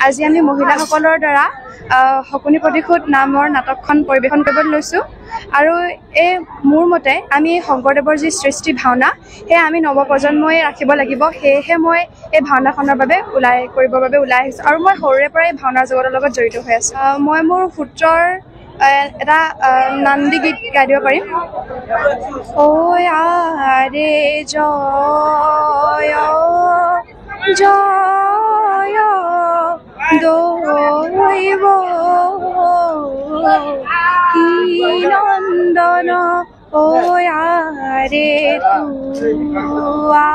আজি আমি মহিলাসকলৰ দ্বাৰা শকুনি প্ৰতিশোধ নামৰ নাটকখন পৰিৱেশন কৰিবলৈ লৈছোঁ আৰু এই মোৰ মতে আমি শংকৰদেৱৰ যি সৃষ্টি ভাওনা সেয়া আমি নৱপ্ৰজন্মই ৰাখিব লাগিব সেয়েহে মই এই ভাওনাখনৰ বাবে কৰিবৰ বাবে ওলাই আহিছোঁ আৰু মই সৰুৰে পৰাই ভাওনাৰ জগতৰ লগত জড়িত হৈ আছোঁ মই মোৰ সূত্ৰৰ এটা নান্দী গীত গাই দিব পাৰিম ঐ আৰে জয় জয় দৈব কি নন্দন ঐ আৰে তুৱা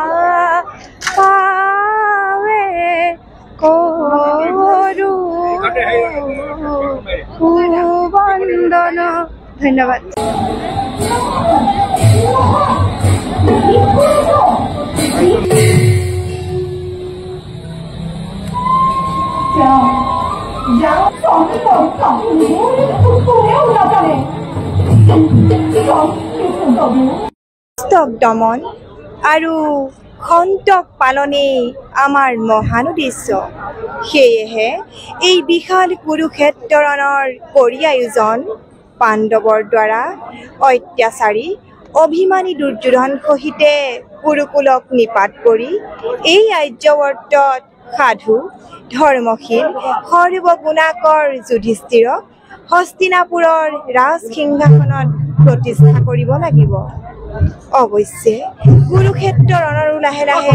পাৱে কৰো সুবন্দন ধন্যবাদ দমন আৰু খন্তক পালনে আমাৰ মহান উদ্দেশ্য সেয়েহে এই বিশাল কুৰুক্ষেত্ৰৰ কৰি আয়োজন পাণ্ডৱৰ দ্বাৰা অত্যাচাৰী অভিমানী দুৰ্যোধন সহিতে কুৰুকুলক নিপাত কৰি এই আৰ্যবৰ্তত সাধু ধৰ্মশীল সৰ্বগুণাকৰ যুধিষ্ঠিৰক হস্তিনাপুৰৰ ৰাজসিংহাসনত প্ৰতিষ্ঠা কৰিব লাগিব অৱশ্যে কুৰুক্ষেত্ৰ ৰণৰো লাহে লাহে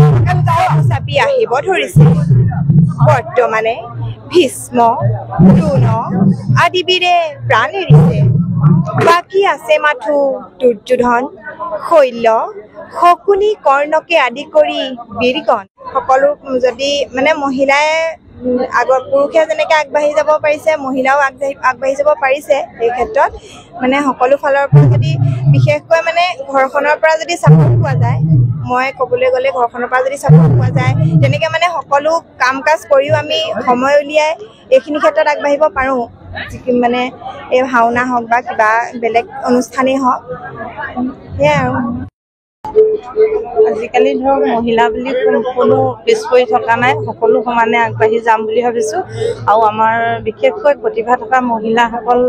চাপি আহিব ধৰিছে বৰ্তমানে ভীষ্ম দ্ৰোণ আদি বীৰে প্ৰাণ এৰিছে বাকী আছে মাথো দুৰ্যোধন শৈল্য শকুনি কৰ্ণকে আদি কৰি বীৰগণ সকলো যদি মানে মহিলাই আগৰ পুৰুষে যেনেকৈ আগবাঢ়ি যাব পাৰিছে মহিলাও আগবাঢ়ি যাব পাৰিছে এই ক্ষেত্ৰত মানে সকলো ফালৰ পৰা যদি বিশেষকৈ মানে ঘৰখনৰ পৰা যদি চাপোৰ্ট পোৱা যায় মই ক'বলৈ গ'লে ঘৰখনৰ পৰা যদি চাপোৰ্ট পোৱা যায় তেনেকৈ মানে সকলো কাম কাজ কৰিও আমি সময় উলিয়াই এইখিনি ক্ষেত্ৰত আগবাঢ়িব পাৰোঁ মানে এই ভাওনা হওক বা কিবা বেলেগ অনুষ্ঠানেই হওক সেয়াই আৰু আজিকালি ধৰক মহিলা বুলি কোনো পিছ পৰি থকা নাই সকলো সমানে আগবাঢ়ি যাম বুলি ভাবিছোঁ আৰু আমাৰ বিশেষকৈ প্ৰতিভা থকা মহিলাসকল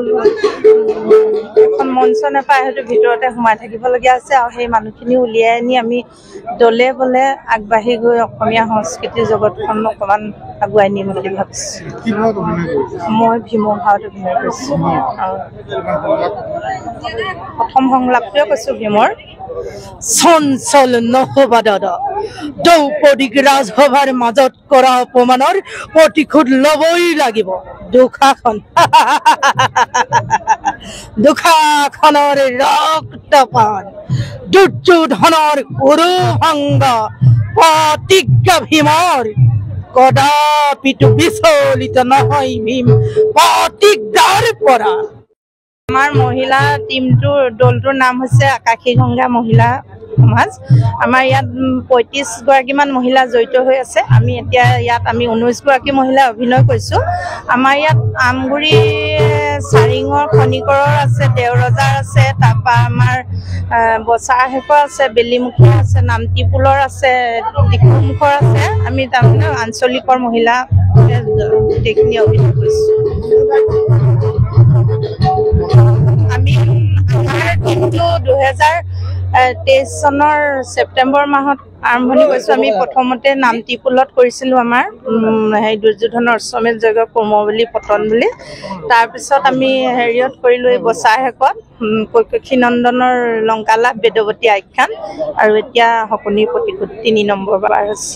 এখন মঞ্চ নাপায় হয়তো ভিতৰতে সোমাই থাকিবলগীয়া আছে আৰু সেই মানুহখিনি উলিয়াই আনি আমি দলে বলে আগবাঢ়ি গৈ অসমীয়া সংস্কৃতিৰ জগতখন অকণমান আগুৱাই নিম বুলি ভাবিছোঁ মই ভীমৰ ভাওত অভিনয় কৰিছোঁ আৰু প্ৰথম সংলাপটোৱে কৈছোঁ ভীমৰ চঞ্চল নহবা দাদা দ্ৰৌপদীক ৰাজসভাৰ মাজত কৰা অপমানৰ প্ৰতিশোধ ল'বই লাগিব দুখাখনৰ ৰক্তপান দুৰ্যোধনৰ উৰুভংগ প্ৰতিজ্ঞা ভীমৰ কদাপিতো বিচলিত নহয় ভীম প্ৰতিজ্ঞাৰ পৰা আমাৰ মহিলা টিমটোৰ দলটোৰ নাম হৈছে আকাশী গংগা মহিলা সমাজ আমাৰ ইয়াত ৩৫ গৰাকীমান মহিলা জড়িত হৈ আছে আমি এতিয়া ইয়াত আমি 19 গৰাকী মহিলা অভিনয় কৰিছোঁ আমাৰ ইয়াত আমগুৰি চাৰিঙৰ খনিকৰৰ আছে দেওৰজাৰ আছে তাৰপৰা আমাৰ বচাৰশেখৰ আছে বেলিমুখৰ আছে নামটিপুলৰ আছে দিকুমুখৰ আছে আমি তাৰমানে আঞ্চলিকৰ মহিলা গোটেইখিনি অভিনয় কৰিছোঁ আমি আমাৰ টিমটো 2023 চনৰ ছেপ্টেম্বৰ মাহত আৰম্ভণি কৰিছোঁ আমি প্ৰথমতে নামটিপুলত কৰিছিলোঁ আমাৰ হেৰি দুৰ্যোধনৰ অশ্বমেধ যজ্ঞ কৌমবলী পতন বুলি তাৰপিছত আমি হেৰিয়ত কৰিলোঁ এই বচাৰশেষত কৈকেয়ী নন্দনৰ লংকালাভ বেদৱতী আখ্যান আৰু এতিয়া শকুনিৰ প্ৰতিশোধ 3 নম্বৰ বাৰ হৈছে